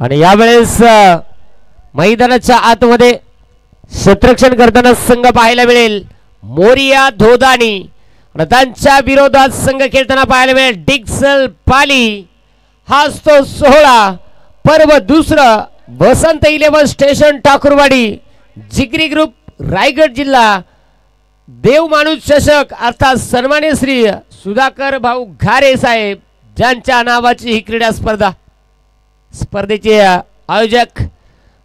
आणि यावेळेस मैदानाच्या आतमध्ये क्षेत्ररक्षण करताना संघ पाहायला मिळेल मोरिया धोदानी आणि त्यांच्या विरोधात संघ खेळताना पाहायला मिळेल डिक्सल पाली। हाच तो सोहळा पर्व दुसरं वसंत 11 स्टेशन ठाकूरवाडी जिगरी ग्रुप रायगड जिल्हा देव माणूस चषक अर्थात सन्मान्य श्री सुधाकर भाऊ घारे साहेब ज्यांच्या नावाची ही क्रीडा स्पर्धेचे आयोजक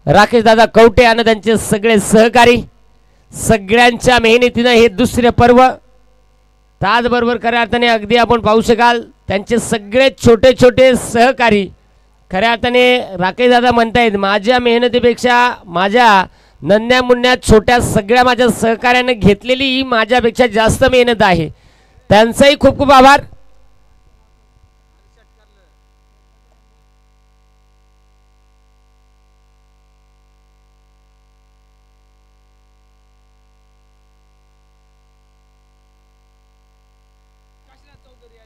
राकेश दादा कवटे आणि त्यांचे सगळे सहकारी सगळ्यांच्या मेहनतीने हे दुसरे पर्व त्याचबरोबर खऱ्या अर्थाने अगदी आपण पाहू शकाल त्यांचे सगळे छोटे छोटे सहकारी खऱ्या अर्थाने राकेश दादा म्हणतायत माझ्या मेहनतीपेक्षा माझ्या नन्या मुन्या छोट्या सगळ्या माझ्या सहकार्याने घेतलेली ही माझ्यापेक्षा जास्त मेहनत आहे त्यांचाही खूप खूप आभार।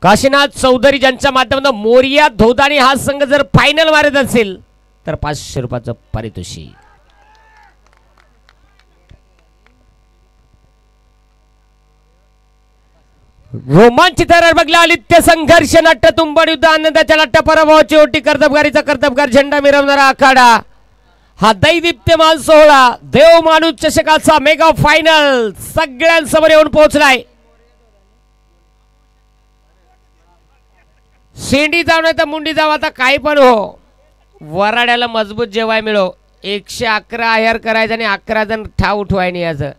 काशीनाथ चौधरी ज्यांच्या माध्यमातून मोरिया धोदानी हा संघ जर फायनल मारत असेल तर 500 रुपयाचं पारितोषिक। रोमांचित बघला आलित्य संघर्ष नाट्य तुंबड युद्ध आनंदाच्या नाट्य पराभवाची ओटी कर्तबगारीचा कर्तबगार झेंडा मिरवणारा आखाडा हा दैदिप्यमान सोहळा देव माणूस चषकाचा मेगा फायनल सगळ्यांसमोर येऊन पोहोचलाय। शेंडी जाऊ नाही तर मुंडी जाऊ आता काही पण हो वराड्याला मजबूत जेवाय मिळो 111 आहेर करायचं आणि 11 जण ठाव उठवाय नाही याचं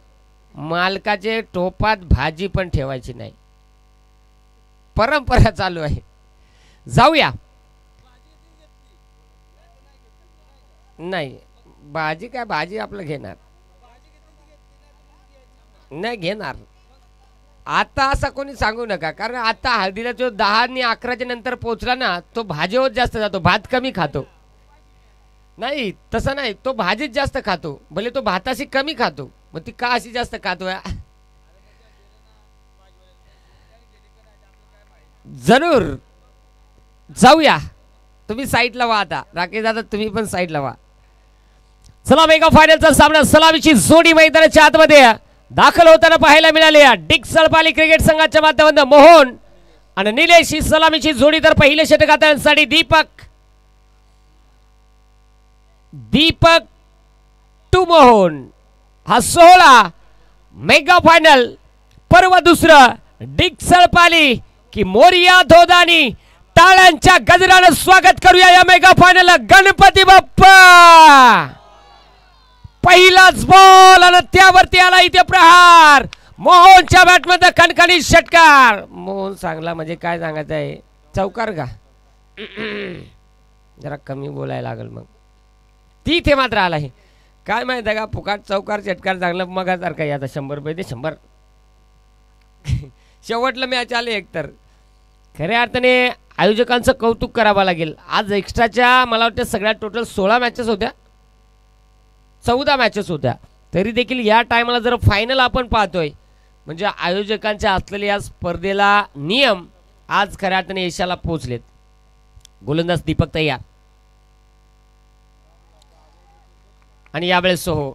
मालकाचे टोपात भाजी पण ठेवायची नाही परंपरा चालू आहे। जाऊया नाही भाजी काय भाजी आपलं घेणार नाही घेणार आता असं कोणी सांगू नका कारण आता हळदीला जो 10 आणि 11च्या नंतर पोहोचला ना तो भाजीवर जास्त जातो भात कमी खातो नाही तसं नाही तो भाजीत जास्त खातो भले तो भाताशी कमी खातो मग ती का अशी जास्त खातो जरूर जाऊया तुम्ही साईडला व्हा आता राकेश दादा तुम्ही पण साईडला व्हा। चला मेगा फायनलचा सामना सलामीची जोडी मैदानाच्या आतमध्ये दाखल होताना पाहायला मिळाले डिक्सल पाली क्रिकेट संघाच्या माध्यमातून मोहन आणि निलेश ही सलामीची जोडी तर पहिले षटकांसाठी दीपक टू मोहन हा सोहळा मेगा फायनल पर्व दुसरं डिक्सल पाली की मोरिया धोदानी टाळ्यांच्या गजरानं स्वागत करूया या मेगा फायनल गणपती बाप्पा। पहिलाच बॉल आणि त्यावरती आला इथे प्रहार मोहनच्या बॅटमध्ये खणखणीत षटकार मोहन चांगला म्हणजे काय सांगायचं आहे चौकार का जरा कमी बोलायला लागल मग तिथे मात्र आला आहे काय माहिती आहे का फुकाट चौकार षटकार चांगलं मगासारखं आहे आता 100 रुपये दे 100 शेवटला मॅच आले एकतर खऱ्या अर्थाने आयोजकांचं कौतुक करावं लागेल आज एक्स्ट्राच्या मला वाटतं सगळ्यात टोटल 16 मॅचेस होत्या 14 मॅचेस होत्या तरी देखील या टायमाला जर फायनल आपण पाहतोय म्हणजे आयोजकांच्या असलेल्या या स्पर्धेला नियम आज खऱ्या अर्थाने यशाला पोहोचलेत। गोलंदाज दीपक तयार आणि यावेळेस हो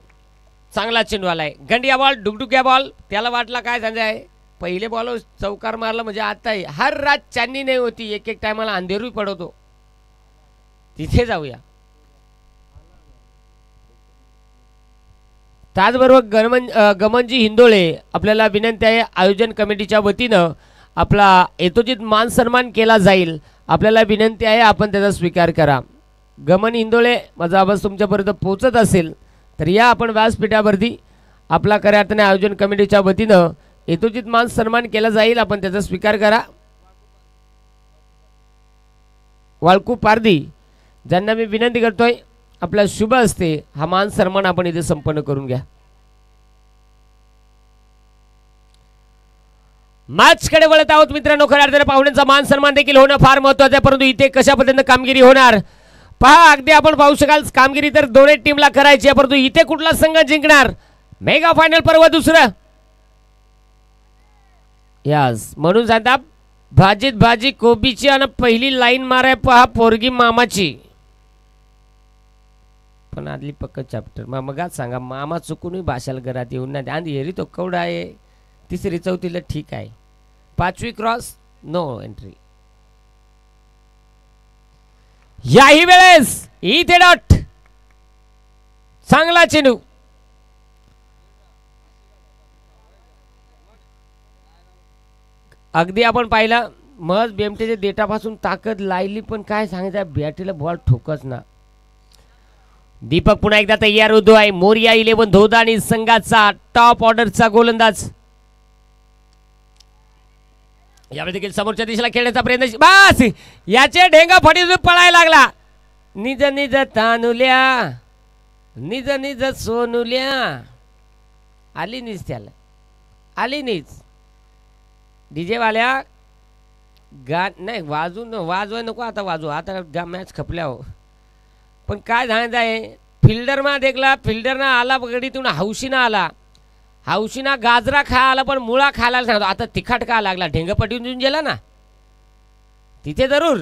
चांगला चेंडू आलाय गंडिया बॉल डुकडुक्या बॉल त्याला वाटला काय सांगायचं आहे पहिले बॉल चौकार मारला म्हणजे आता हर रात चांदणी नाही होती एक एक टायमाला अंधेरूही पडवतो तिथे जाऊया। त्याचबरोबर गमनजी हिंदोळे आपल्याला विनंती आहे आयोजन कमिटीच्या वतीनं आपला यथोचित मान सन्मान केला जाईल आपल्याला विनंती आहे आपण त्याचा स्वीकार करा। गमन हिंदोळे माझा आवाज तुमच्यापर्यंत पोहोचत असेल तर या आपण व्यासपीठावरती आपला खऱ्या अर्थाने आयोजन कमिटीच्या वतीनं यथोचित मान सन्मान केला जाईल आपण त्याचा स्वीकार करा। वाळकू पारदी ज्यांना मी विनंती करतोय आपला शुभ असते हा मान सन्मान आपण इथे संपन्न करून घ्या। मॅच कडे वळत आहोत मित्रांनो खऱ्या अर्थाने पाहुण्यांचा मान सन्मान देखील होणं फार महत्त्वाचं आहे परंतु इथे कशा पद्धतीने कामगिरी होणार पहा अगदी आपण पाहू शकाल कामगिरी तर दोन्ही टीमला करायची आहे परंतु इथे कुठला संघ जिंकणार मेगा फायनल पर्व दुसरं यास म्हणून सांगता भाजीत भाजी कोबीची आणि पहिली लाईन माराय पहा पोरगी मामाची पण आदली पक्क चॅप्टर मगाच सांगा मामा चुकूनही भाषाल घरात येऊन नाही आणि हेरी तो कवडा आहे. तिसरी चौथीला ठीक आहे. पाचवी क्रॉस नो एंट्री. याही वेळेस इथे डॉट चांगला चेंडू. अगदी आपण पाहिला मग बेमटेच्या देटापासून ताकद लायली पण काय सांगायचं बॅटीला बॉल ठोकच ना. दीपक पुन्हा एकदा तयार होतो आहे. मोरिया 11 धोदानी संघाचा टॉप ऑर्डरचा गोलंदाज. यावेळी देखील समोरच्या दिशेला खेळण्याचा प्रयत्न बस याचे ढेंगा फडीतून पळायला लागला. निज निज तानुल्या निज निज सोनुल्या आली नीच त्याला आली नीच. डीजे वाल्या गा नाही वाजून वाजवाय नको आता वाजू आता मॅच खपल्या हो. पण काय सांगायचं आहे फिल्डर मा देखला फिल्डरना आला गडीतून हौशीना आला. हौशीना गाजरा खा आला पण मुळा खायला सांगतो. आता तिखट का लागला ढेंगपटीतून गेला ना तिथे जरूर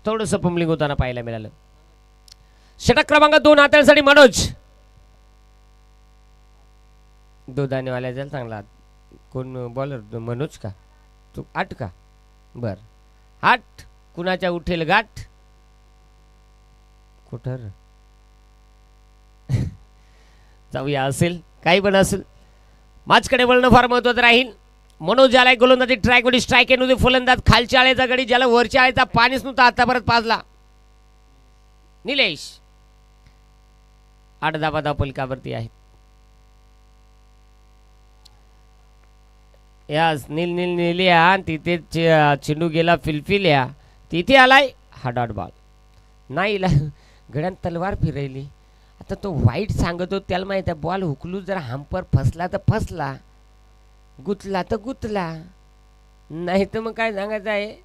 थोडंसं पंबलिंग होताना पाहायला मिळालं. षटक क्रमांक 2 हाताळसाठी मनोज दोदानेवाल्या जाईल चांगला. कोण बॉलर मनोज का तू 8 का बर 8 कुणाच्या उठेल गाठ कुठं जाऊया असेल काही पण असेल. माझकडे वळणं फार महत्वाचं राहील. मनोज ज्याला गोलंदाजी ट्रॅकवरती स्ट्राईक येऊन फलंदाज खालच्या आळेचा गडी ज्याला वरच्या आळेचा पाणीच नव्हता आता परत पाजला. निलेश 8 धावा धावपलकावरती आहेत. यास नील नील निलिया तिथे चेंडू गेला फिलफिल्या तिथे आलाय हा डॉट बॉल. नाही गड्यान तलवार फिरवली. आता तो वाईट सांगतो त्याला माहित आहे बॉल हुकलू जर हंपर फसला तर फसला गुतला तर गुतला नाही तर मग काय सांगायचं आहे.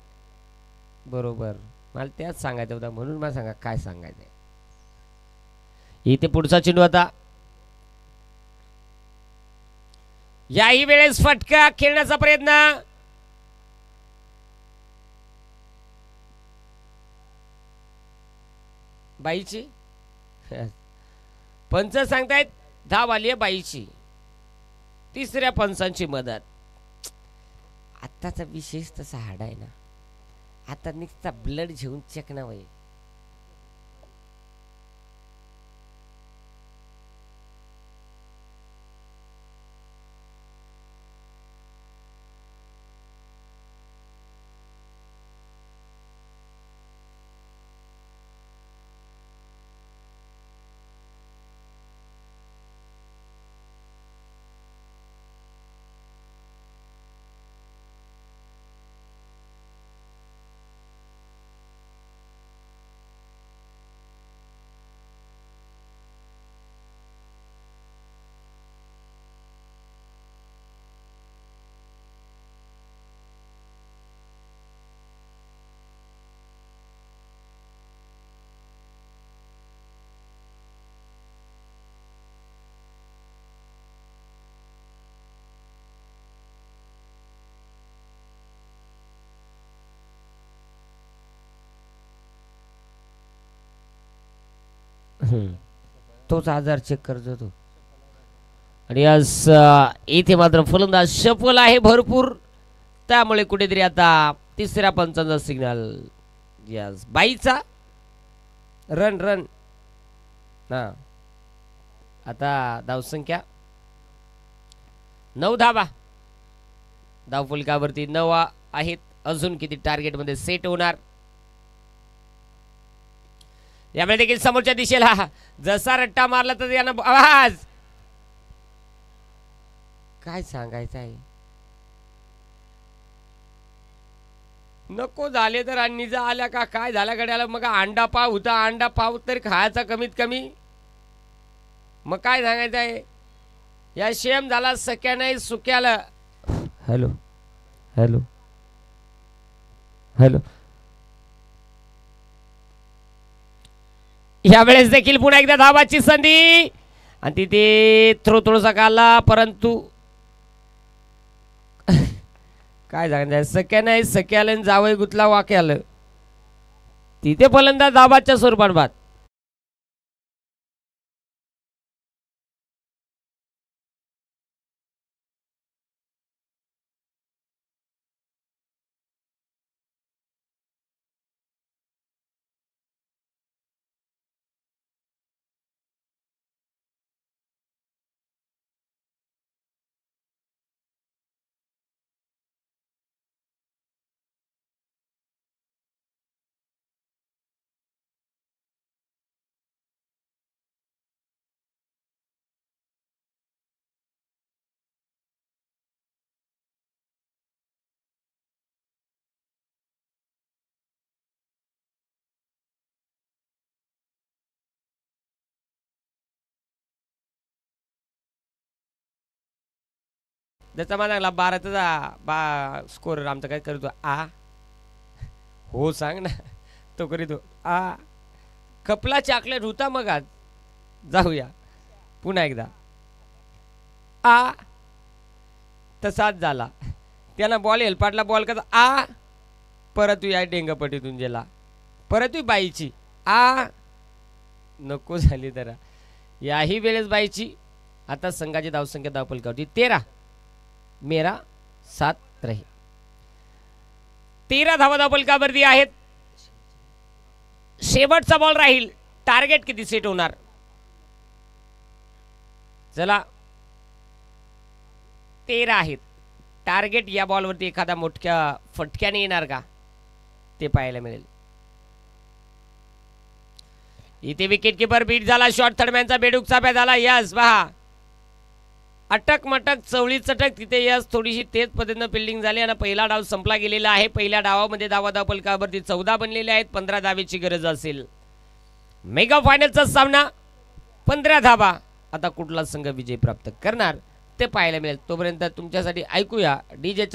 बरोबर मला त्याच सांगायचं होता म्हणून मला सांगा काय सांगायचं आहे. इथे पुढचा चेंडू आता याही वेळेस फटका खेळण्याचा प्रयत्न. बाईची पंच सांगतायत धाव आली आहे बाईची. तिसऱ्या पंचांची मदत. आताचा विशेष तसा हाड आहे ना आता नुसता ब्लड घेऊन चेक ना वय. तोच आजार चेक करतो तो. आणि आज इथे मात्र फलंदाज सफल आहे भरपूर त्यामुळे कुठेतरी आता तिसऱ्या पंचांचा सिग्नल. यस बाईचा रन रन ना. आता धावसंख्या 9 धावा धावफलकावरती 9 आहेत. अजून किती टार्गेट मध्ये सेट होणार यामुळे देखील समोरच्या दिशेला जसा रट्टा मारला तर यांना आवाज काय सांगायचं आहे. नको झाले तर अन्नीचा आल्या का काय झाल्या गड्याला मग अंडा पाव होता अंडा पाव तरी खायचा कमीत कमी मग काय सांगायचं आहे. या शेम झाला सख्या नाही सुक्याला. Hello hello hello. यावेळेस देखील पुन्हा एकदा धावाची संधी आणि तिथे थ्रो थोडासा काढला परंतु काय सांगायचं सख्या नाही सख्याला जावई गुतला वाक्याला तिथे फलंदाज धाबाच्या स्वरूपात बाद. त्याचा मला लागला 12चा स्कोर आमचा काय करतो आ हो सांग ना तो करीतो आ कपला चॉकलेट होता मग आज जाऊया पुन्हा एकदा आ तसाच झाला त्यानं बॉल हेलपाटला बॉल कसा आ परत तू या डेंगपटीतून गेला परत तू बाईची आ नको झाली जरा याही वेळेस बाईची आता संघाची धावसंख्या धावपलकावरती 13 मेरा 7 रहे 13 धावा धावपलकावरती आहेत शेवटचा बॉल राहील टार्गेट किती सेट होणार चला 13 आहेत टार्गेट या बॉलवरती एखादा मोठ्या फटक्याने येणार का ते पाहायला मिळेल इथे विकेट कीपर बीट झाला शॉट थर्डमॅनचा बेडूक चाप्या झाला यस पहा अटक मटक चवळी चटक तिथे यस थोडीशी तेज पद्धतीनं फिल्डिंग झाली आणि पहिला डाव संपला गेलेला आहे पहिल्या डावामध्ये धावा धावपलकावरती 14 बनलेले आहेत 15 धावेची गरज असेल मेगा फायनलचा सामना 15 धावा आता कुठला संघ विजय प्राप्त करणार ते पाहायला मिळेल तोपर्यंत तुमच्यासाठी ऐकूया डीजे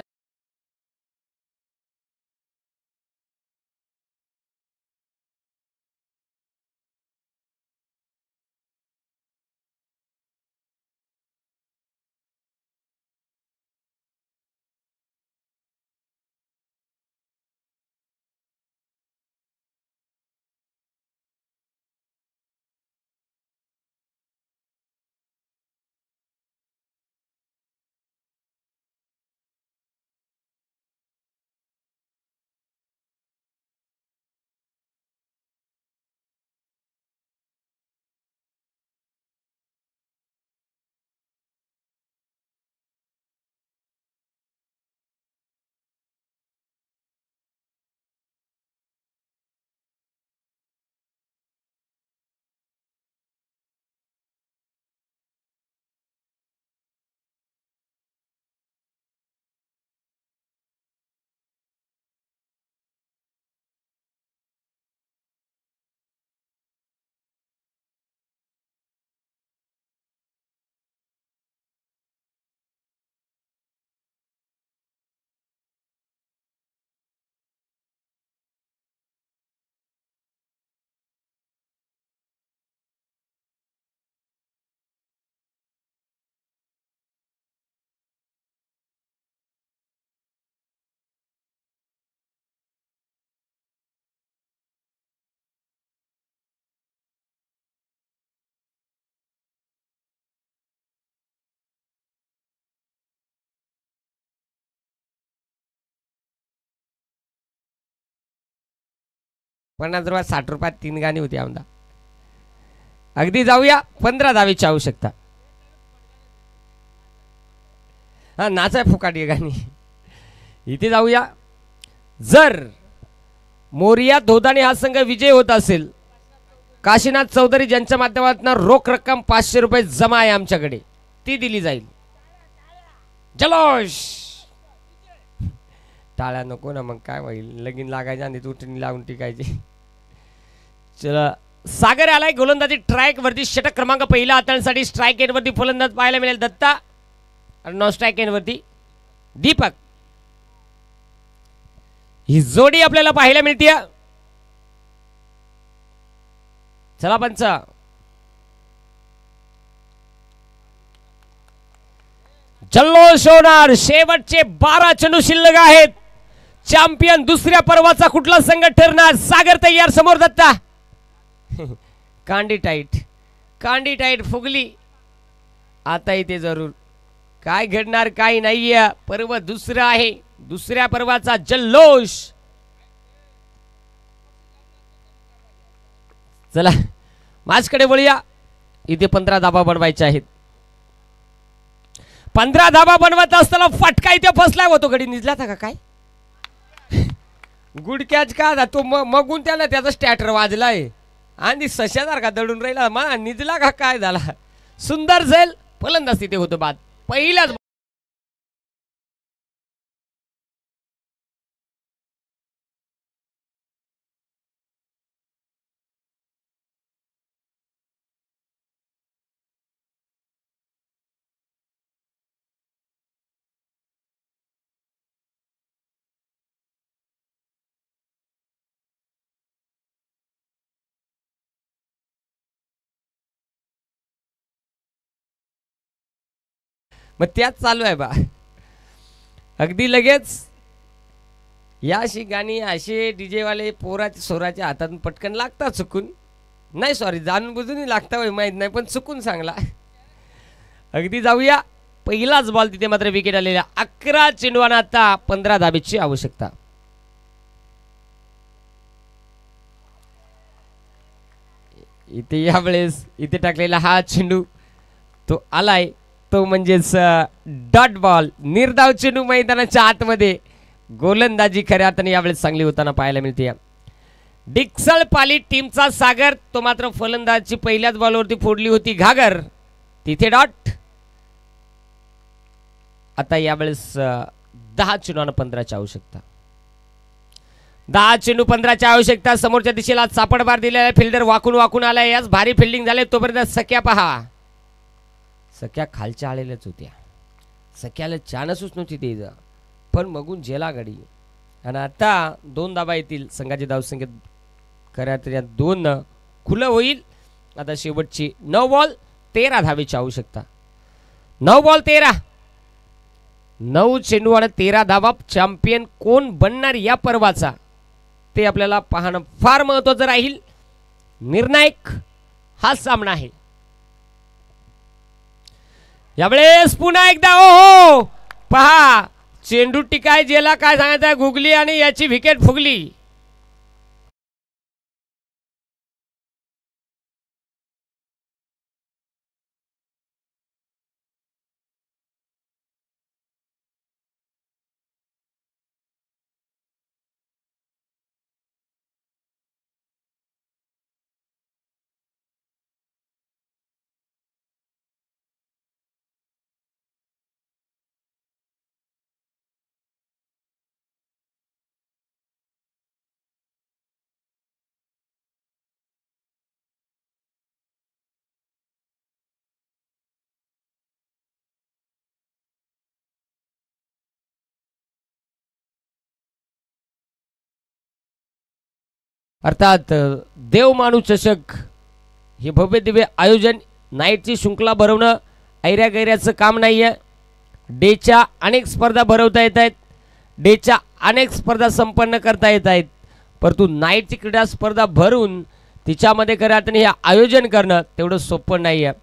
₹50 ₹60 3 गाणी होती आमदा अगदी जाऊया 15 धावेची आवश्यकता हा नाचाय फुकाटी गाणी इथे जाऊया जर मोरिया धोदाने हा संघ विजय होत असेल काशीनाथ चौधरी ज्यांच्या माध्यमातून रोख रक्कम ₹500 जमा आहे आमच्याकडे ती दिली जाईल जल्लोष टाळ्या नको ना मग काय होईल लगीन लागायचे आणि तुटणी लावून टिकायची चला सागर आलाय गोलंदाजी ट्रॅक वरती षटक क्रमांक पहिला हाताळण्यासाठी स्ट्राइक एंड वरती फलंदाज पाहायला मिळेल दत्ता आणि नॉन स्ट्राइक एंड वरती दीपक ही जोडी आपल्याला पाहायला मिळते चला पंच जल्लोष होणार शेवटचे 12 चेंडू शिल्लक आहेत चॅम्पियन दुसऱ्या पर्वाचा कुठला संघ ठरणार सागर तयार समोर दत्ता कांडी टाईट फुगली आता इथे जरूर काय घडणार काय नाहीये पर्व दुसरा आहे दुसऱ्या पर्वाचा जल्लोष चला माझकडे वळूया इथे 15 धाबा बनवायचे आहेत 15 धाबा बनवत असताना फटका इथे फसलाय होतो घडी निजला था का काय गुडक्याच का तो मगून त्याला त्याचा स्टॅटर वाजलाय आणि सशासारखा दडून राहिला मा निजला का काय झाला सुंदर झेल फलंदाज तिथे होतो बाद पहिल्याच मग त्याच चालू आहे बा. अगदी लगेच या अशी गाणी असे डीजे वाले पोराच्या सोराच्या हातातून पटकन लागतात चुकून. नाही सॉरी जाणून बुजूनही लागता होय माहीत नाही पण चुकून सांगला. अगदी जाऊया. पहिलाच बॉल तिथे मात्र विकेट आलेल्या 11 चेंडूंना आता 15 धाबेची आवश्यकता. इथे यावेळेस इथे टाकलेला हा चेंडू तो आलाय तो म्हणजेच डॉट बॉल. निर्धाव चेंडू मैदानाच्या आतमध्ये. गोलंदाजी खऱ्या अर्थाने यावेळेस चांगली होताना पाहायला मिळते. डिक्सल पाली टीमचा सागर तो मात्र फलंदाजी पहिल्याच बॉलवरती फोडली होती घागर. तिथे डॉट. आता यावेळेस 10 चेंडूंना 15ची आवश्यकता. 10 चेंडू 15ची आवश्यकता. समोरच्या दिशेला चापड बार दिलेला फिल्डर वाकून वाकून आलाय. याच भारी फिल्डिंग झाले तोपर्यंत सख्या पहा. सख्या खालच्या आलेल्याच होत्या. सख्याला चान्सच नव्हती द्यायचा पण मगून जेला गाडी. आणि आता 2 धाबा येतील संघाची धावसंख्या खऱ्या तर 2 खुलं होईल. आता शेवटची 9 बॉल 13 धावेची आवश्यकता. 9 बॉल 13. 9 चेंडू आणि 13 धावा. चॅम्पियन कोण बनणार या पर्वाचा ते आपल्याला पाहणं फार महत्त्वाचं राहील. निर्णायक हा सामना आहे. यावेळेस पुन्हा एकदा ओहो पहा चेंडू टिकाय जेला काय सांगायचं गुगली आणि याची विकेट फुगली. अर्थात देव माणू चषक हे भव्य दिव्य आयोजन नाईटची शृंखला भरवणं ऐऱ्या गैऱ्याचं काम नाही आहे. डेच्या अनेक स्पर्धा भरवता येत आहेत. डेच्या अनेक स्पर्धा संपन्न करता येत आहेत. परंतु नाईटची क्रीडा स्पर्धा भरून तिच्यामध्ये खऱ्या अर्थाने हे आयोजन करणं तेवढं सोपं नाही आहे.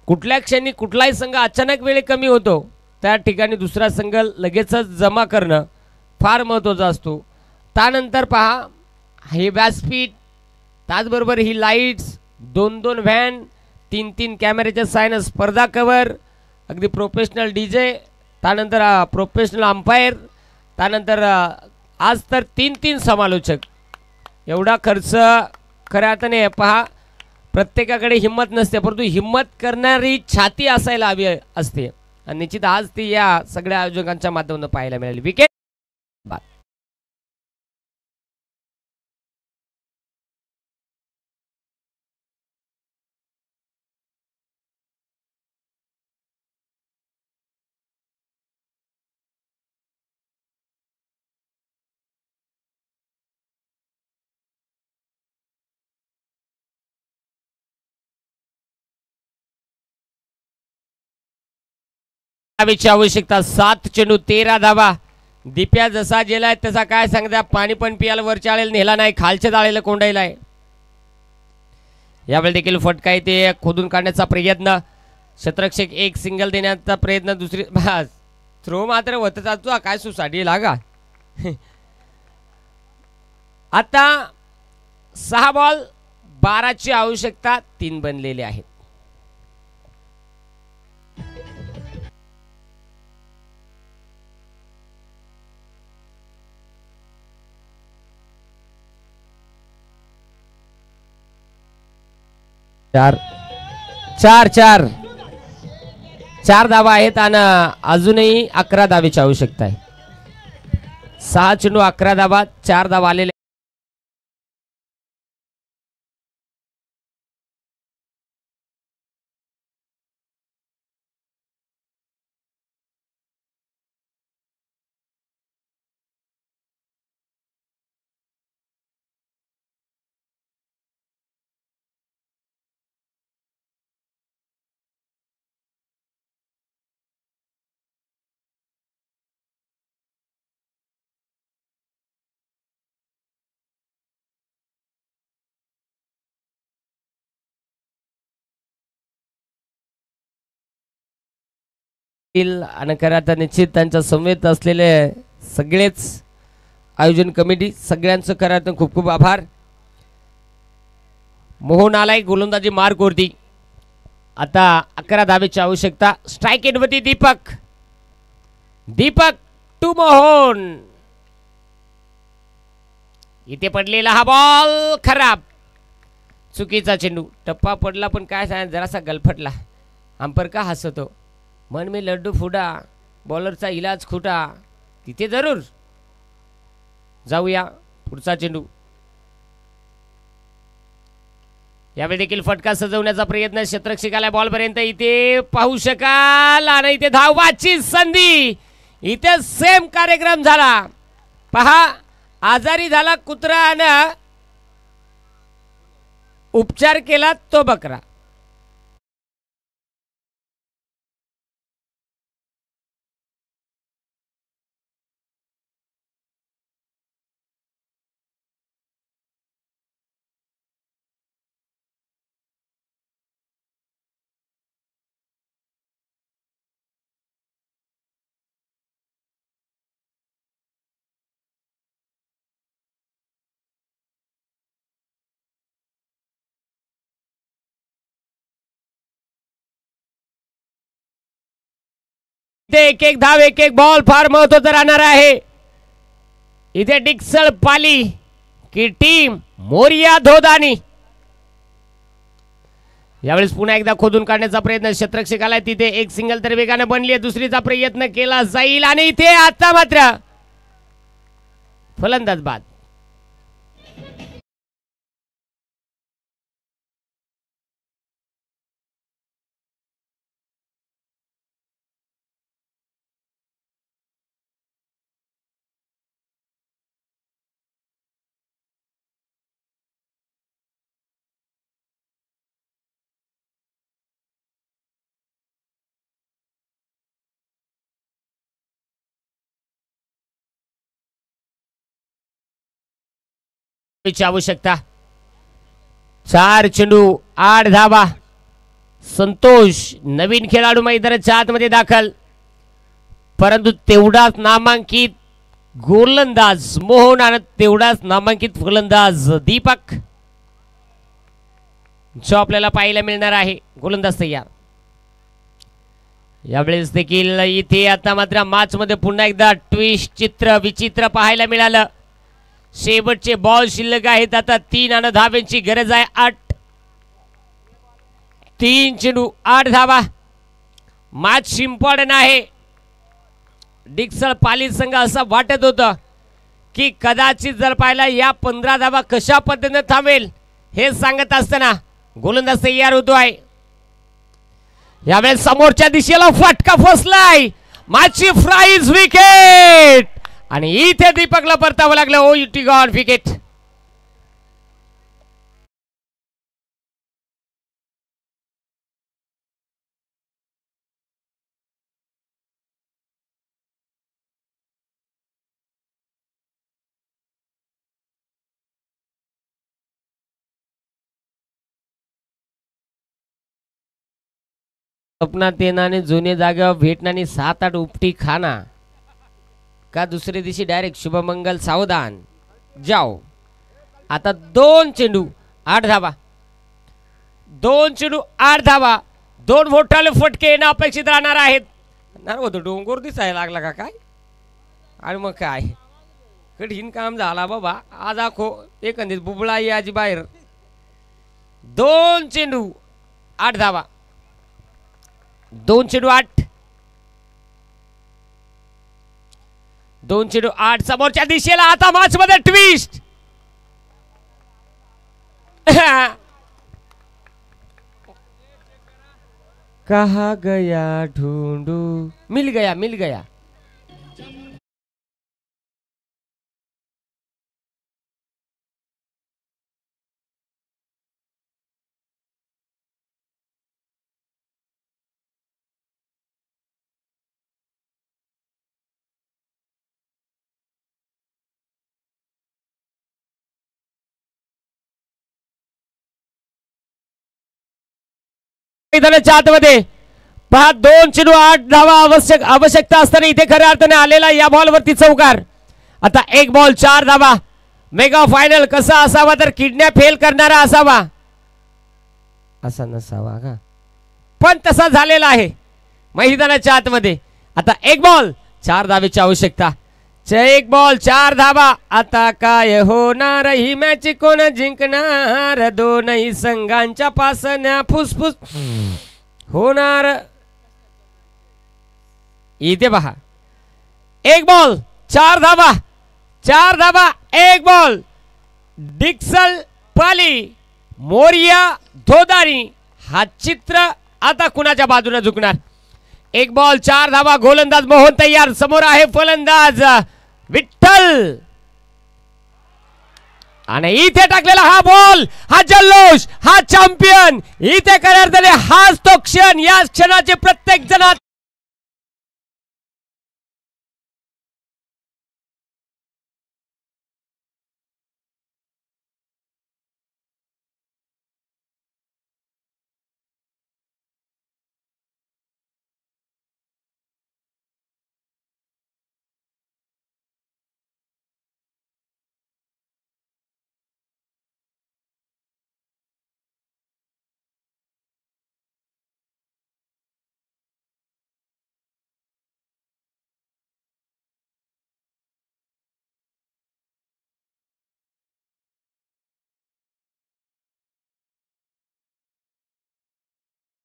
कुठल्या क्षणी कुठलाही संघ अचानक वेळ कमी होतो त्या ठिकाणी दुसरा संघ लगेचच जमा करणं फार महत्त्वाचं असतो. त्यानंतर पहा हे व्यासपीठ त्याचबरोबर ही लाईट्स 2-2 व्हॅन 3-3 कॅमेऱ्याच्या सायन स्पर्धा कवर अगदी प्रोफेशनल डीजे त्यानंतर प्रोफेशनल अंपायर त्यानंतर आज तर 3-3 समालोचक एवढा खर्च खऱ्या अर्थाने पहा प्रत्येकाकडे हिम्मत नसते परंतु हिम्मत करणारी छाती असायला हवी असते आणि निश्चित आज ती या सगळ्या आयोजकांच्या माध्यमातून पाहायला मिळाली. विकेट बाद. आवश्यकता 7 चेंडू 13 धावा. दिप्या जसा गेलाय तसा काय सांगता पाणी पण पियाला वरच्या आळेला नेला नाही खालच्या आळेला कोंडायलाय. यावेळी देखील फटका येते खोदून काढण्याचा प्रयत्न क्षेत्ररक्षक एक सिंगल देण्याचा प्रयत्न दुसरी थ्रो मात्र होत जातो काय सुसाडी लागा. आता 6 बॉल 12ची आवश्यकता 3 बनलेले आहेत. चार चार चार धावा आहेत आणि अजूनही 11 धावेची आवश्यकता आहे. 6 चेंडू 11 धावा 4 धावा आलेले आणि खरं आता निश्चित त्यांच्या समवेत असलेले सगळेच आयोजन कमिटी सगळ्यांचं खरं तर खूप खूप आभार. मोहन आलाय गोलंदाजी मार्क वरती. आता 11 धावेची आवश्यकता. स्ट्राइक एंड वरती दीपक. दीपक टू मोहन. इथे पडलेला हा बॉल खराब. चुकीचा चेंडू. टप्पा पडला पण काय सांग जरासा गलफटला. अंपर का हसतो. मन में लड्डू फुटा. बॉलरचा इलाज खुटा. तिथे जरूर जाऊया. पुढचा चेंडू. यावेळी देखील फटका सजवण्याचा प्रयत्न क्षेत्ररक्षकाला बॉल पर्यंत. इथे पाहू शकाल आणि इथे धावाची संधी. इथे सेम कार्यक्रम झाला. पहा आजारी झाला कुत्रा आणि उपचार केला तो बकरा. एक एक धाव एक एक बॉल फार महत्वाचा राहणार आहे. इथे डिक्सल पाली की टीम मोरिया धोदानी. यावेळेस पुन्हा एकदा खोदून काढण्याचा प्रयत्न क्षेत्ररक्षकाला. तिथे एक सिंगल तर वेगाने बनली आहे. दुसरीचा प्रयत्न केला जाईल आणि इथे आता मात्र फलंदाज बाद. आवश्यकता. 4 चेंडू 8 धावा. संतोष नवीन खेळाडू मैदानाच्या आतमध्ये दाखल. परंतु तेवढाच नामांकित गोलंदाज मोहन आणि तेवढाच नामांकित फलंदाज दीपक जो आपल्याला पाहायला मिळणार आहे. गोलंदाज तयार. यावेळेस देखील इथे आता मात्र मॅच मध्ये पुन्हा एकदा ट्विस्ट चित्र विचित्र पाहायला मिळालं. शेवटचे बॉल शिल्लक आहेत. आता 3 आणि धावांची गरज आहे. 8 3 चेंडू 8 धावा. मॅच इम्पॉर्टंट आहे. डिक्सल पाली संघ असं वाटत होतं की कदाचित जर पाहिला या 15 धावा कशा पद्धतीने थांबेल हे सांगत असताना गोलंदाज तयार होतो आहे. यावेळेस समोरच्या दिशेला फटका फसलाय. मॅचची प्राइज विकेट आणि इथे दीपकला परतावं लागलं. ओ युटी गॉन विकेट. स्वप्नात येणाने जुने जागेवर भेटणारी 7-8 उपटी खाना का दुसऱ्या दिवशी डायरेक्ट शुभमंगल सावधान जाओ. आता 2 चेंडू 8 धावा. 2 चेंडू 8 धावा. 2 मोठाले फटके येणं अपेक्षित राहणार आहेत. होतो डोंगर दिसायला लागला का काय आणि मग काय कठीण काम झाला बाबा. आज आखो एकंदरीत बुबळा याची बाहेर. 2 चेंडू 8 धावा. 2 चेंडू 8. 2 चेंडू 8 समोरच्या दिशेला. आता मॅच मध्ये ट्विस्ट. कहा गया ढूंढू. मिल गया मिल गया. मैदानाच्या आतमध्ये पहा 2 चेंडू 8 धावा आवश्यकता असताना इथे खऱ्या अर्थाने आलेला या बॉलवरती चौकार. आता 1 बॉल 4 धावा. मेगा फायनल कसा असावा तर किडनॅप फेल करणारा असावा, असा नसावा का, पण तसा झालेला आहे मैदानाच्या आतमध्ये. आता 1 बॉल 4 धावेची आवश्यकता. 1 बॉल 4 धावा. आता काय होणार ही मॅच कोण जिंकणार, दोनही संघांच्या पासण्या फुसफुस होणार. इथे पहा 1 बॉल 4 धावा. 4 धावा 1 बॉल. डिक्सल पाली मोरिया धोदानी हा चित्र आता कुणाच्या बाजूने झुकणार. 1 बॉल 4 धावा. गोलंदाज मोहन तयार. समोर आहे फलंदाज विठ्ठल आणि इथे टाकलेला हा बॉल, हा जल्लोष, हा चॅम्पियन. इथे करण्यात हाच तो क्षण. या क्षणाचे प्रत्येक जण